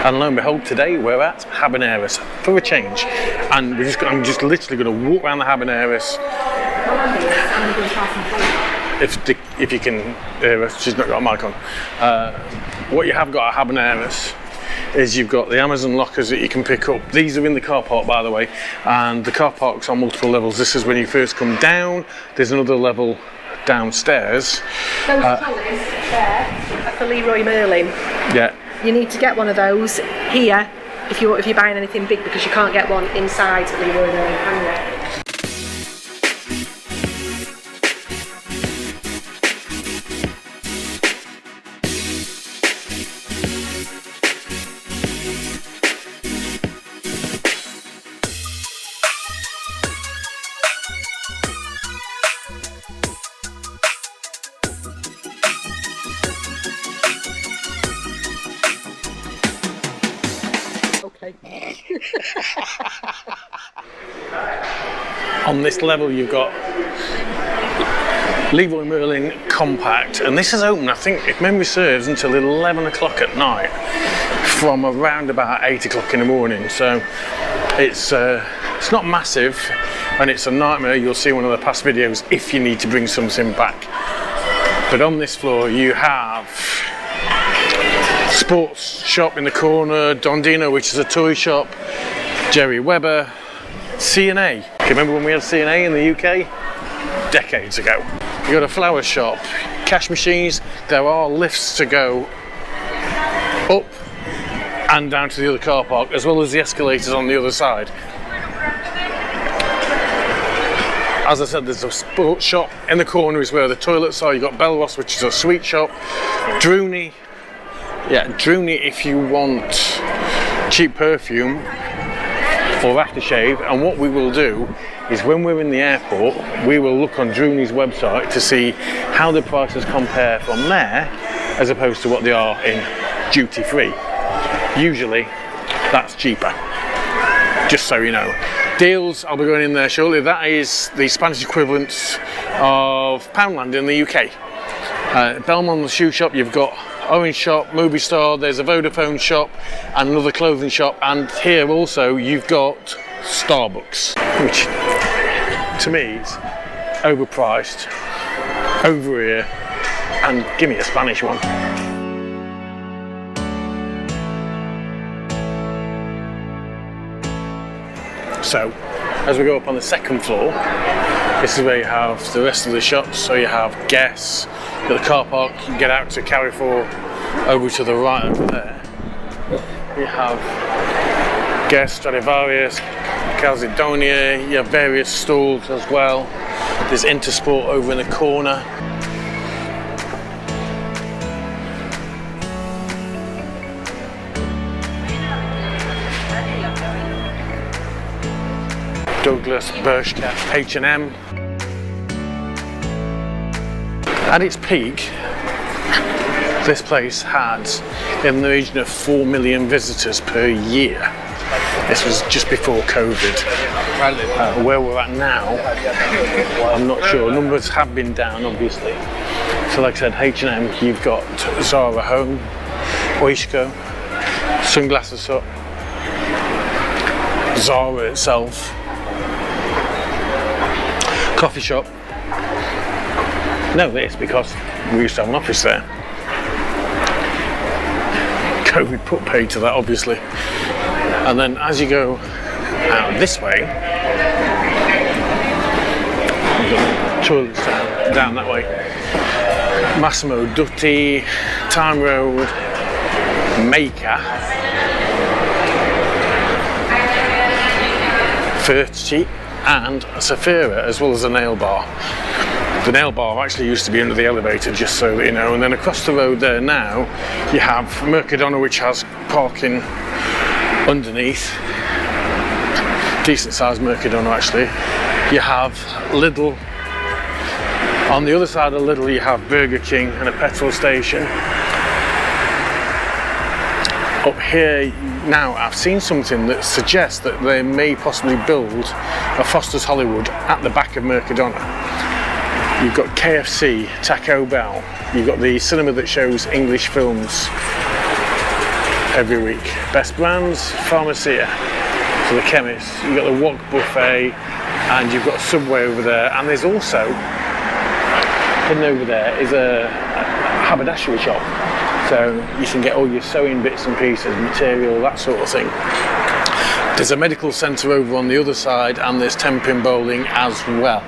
And lo and behold, today we're at Habaneras for a change, and I'm just literally going to walk around the Habaneras. If you can hear us, she's not got a mic on. What you have got at Habaneras is you've got the Amazon lockers that you can pick up. These are in the car park, by the way, and the car park's on multiple levels. This is when you first come down. There's another level downstairs. Those trolleys there, that's the Leroy Merlin. Yeah. You need to get one of those here if you're buying anything big, because you can't get one inside Leroy Merlin, can you? On this level you've got Leroy Merlin Compact, and this is open, I think, if memory serves, until 11 o'clock at night from around about 8 o'clock in the morning. So it's not massive, and it's a nightmare. You'll see one of the past videos if you need to bring something back. But on this floor you have sports shop in the corner, Dondino, which is a toy shop, Jerry Webber, C&A. Remember when we had C&A in the UK? Decades ago. You got a flower shop, cash machines. There are lifts to go up and down to the other car park, as well as the escalators on the other side. As I said, there's a sports shop in the corner is where the toilets are. You've got Belros, which is a sweet shop. Droony. Yeah, Droony if you want cheap perfume or aftershave. And what we will do is, when we're in the airport, we will look on Droony's website to see how the prices compare from there as opposed to what they are in duty free. Usually that's cheaper, just so you know. Deals, I'll be going in there shortly. That is the Spanish equivalent of Poundland in the UK. Belmont, the shoe shop, you've got Orange shop, movie star, there's a Vodafone shop and another clothing shop, and here also you've got Starbucks, which to me is overpriced, over here, and give me a Spanish one. So as we go up on the second floor, this is where you have the rest of the shops. So you have Guess, you've got the car park, you can get out to Carrefour over to the right over there. You have Guess, Stradivarius, Calzedonia, you have various stalls as well. There's Intersport over in the corner. Douglas, Bershka, H&M. At its peak, this place had in the region of 4 million visitors per year. This was just before COVID. Where we're at now, I'm not sure. Numbers have been down, obviously. So like I said, H&M, you've got Zara Home, Oishko, Sunglasses Hut, Zara itself, coffee shop. Know this because we used to have an office there. COVID put paid to that, obviously. And then as you go out this way, you've got toilets down that way. Massimo Dutti, Time Road, Maker, Ferti, and Sephora, as well as a nail bar. The nail bar actually used to be under the elevator, just so that you know. And then across the road there now, you have Mercadona, which has parking underneath. Decent sized Mercadona actually. You have Lidl. On the other side of Lidl, you have Burger King and a petrol station. Up here now, I've seen something that suggests that they may possibly build a Foster's Hollywood at the back of Mercadona. You've got KFC, Taco Bell, you've got the cinema that shows English films. every week. Best brands, pharmacia, so the chemists. You've got the wok buffet, and you've got Subway over there, and there's also, hidden over there is a haberdashery shop. So you can get all your sewing bits and pieces, material, that sort of thing. There's a medical centre over on the other side, and there's 10-pin bowling as well.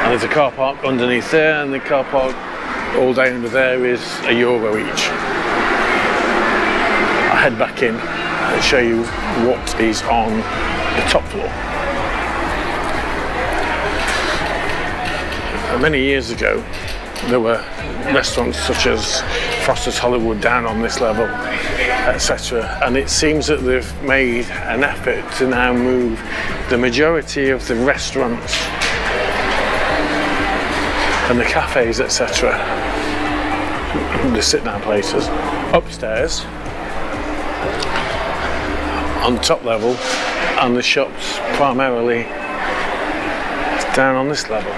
And there's a car park underneath there, and the car park all down under there is €1 each. I'll head back in and show you what is on the top floor. Many years ago, there were restaurants such as Foster's Hollywood down on this level, etc. And it seems that they've made an effort to now move the majority of the restaurants and the cafes, etc., the sit-down places, upstairs on the top level, and the shops primarily down on this level.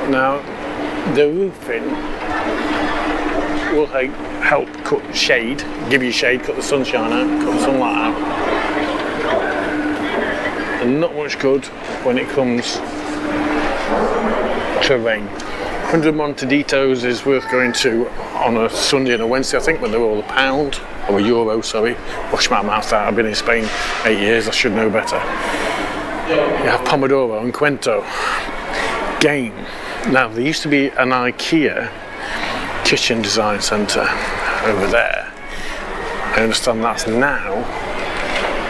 Now, the roofing will help cut shade, give you shade, cut the sunshine out, cut the sunlight out. And not much good when it comes to rain. 100 Montaditos is worth going to on a Sunday and a Wednesday, I think, when they're all £1 or €1, sorry. Wash my mouth out, I've been in Spain 8 years, I should know better. You have Pomodoro and Cuento. Game. Now, there used to be an IKEA kitchen design centre over there. I understand that's now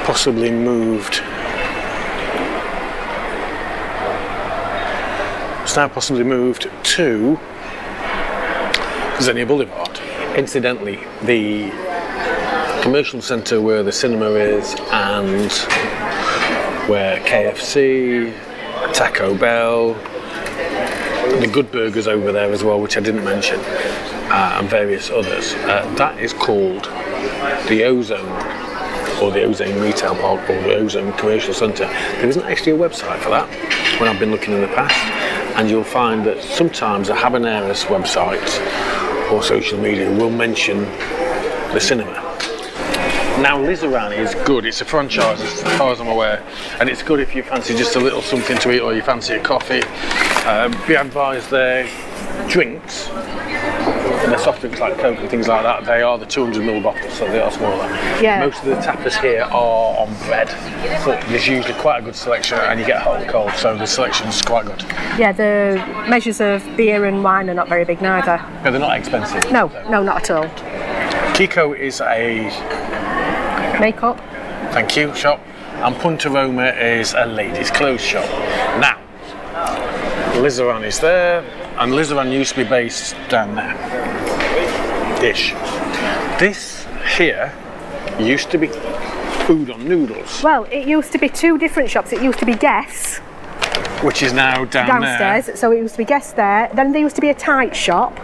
possibly moved. It's now possibly moved to Xenia Boulevard. Incidentally, the commercial centre where the cinema is and where KFC, Taco Bell, the Good Burgers over there as well, which I didn't mention, and various others. That is called the Ozone, or the Ozone Retail Park, or the Ozone Commercial Centre. There isn't actually a website for that when I've been looking in the past, and you'll find that sometimes a Habaneras website or social media will mention the cinema. Now, Lizarani is good. It's a franchise as far as I'm aware, and it's good if you fancy just a little something to eat or you fancy a coffee. Be advised their drinks, and their soft drinks like Coke and things like that, they are the 200ml bottles, so they are smaller. Yeah. Most of the tapas here are on bread, but there's usually quite a good selection, and you get hot and cold, so the selection's quite good. Yeah, the measures of beer and wine are not very big neither. Yeah, they're not expensive. No, no, not at all. Kiko is a Makeup. thank you shop, and Punta Roma is a ladies' clothes shop. Now, Lizaran is there, and Lizaran used to be based down there. Ish. This here used to be food on noodles. Well, it used to be two different shops. It used to be Guess Which is now downstairs. there. So it used to be Guess there. Then there used to be a tight shop.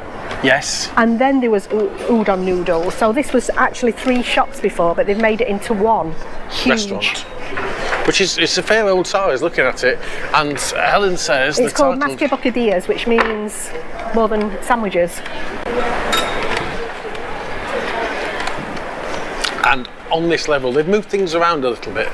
Yes. And then there was udon noodles. So this was actually 3 shops before, but they've made it into one huge Restaurant. Which is, it's a fair old size looking at it. And Helen says It's called title... Mas que Bocadillas, which means more than sandwiches. And on this level, they've moved things around a little bit.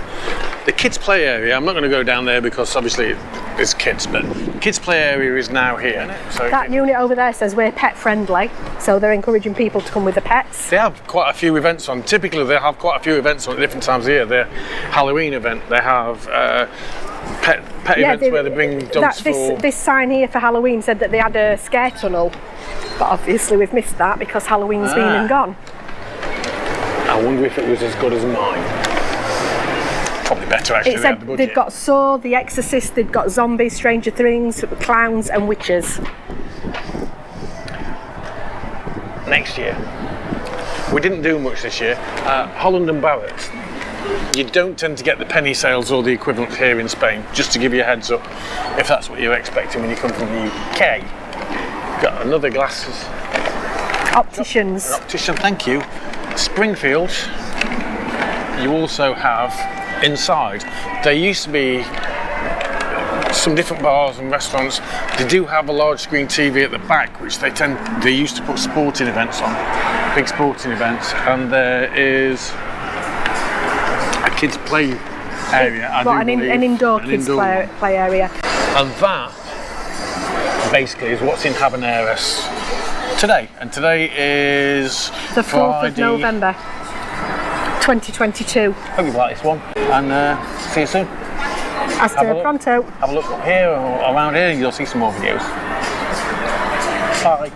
The kids' play area, I'm not going to go down there because obviously it's kids, but kids' play area is now here. So That unit over there says we're pet friendly, so they're encouraging people to come with the pets. they have quite a few events on. Typically, they have quite a few events on at different times of year. Their Halloween event, they have pet events where they bring dogs for... This sign here for Halloween said that they had a scare tunnel, but obviously we've missed that because Halloween's been and gone. I wonder if it was as good as mine. Probably better actually. It said they've got Saw, The Exorcist, they've got Zombies, Stranger Things, Clowns and Witches. Next year. We didn't do much this year. Holland and Barrett. You don't tend to get the penny sales or the equivalent here in Spain, just to give you a heads up if that's what you're expecting when you come from the UK. Got another glasses. Opticians. An optician, thank you. Springfield. You also have inside. There used to be some different bars and restaurants. They do have a large screen TV at the back, which they used to put sporting events on, big sporting events, and there is a kids play area. An indoor kids play area. And that basically is what's in Habaneras today. And today is the 4th of Friday. November 2022. Hope you like this one, and see you soon. Hasta pronto. Have a look up here or around here, you'll see some more videos. Bye.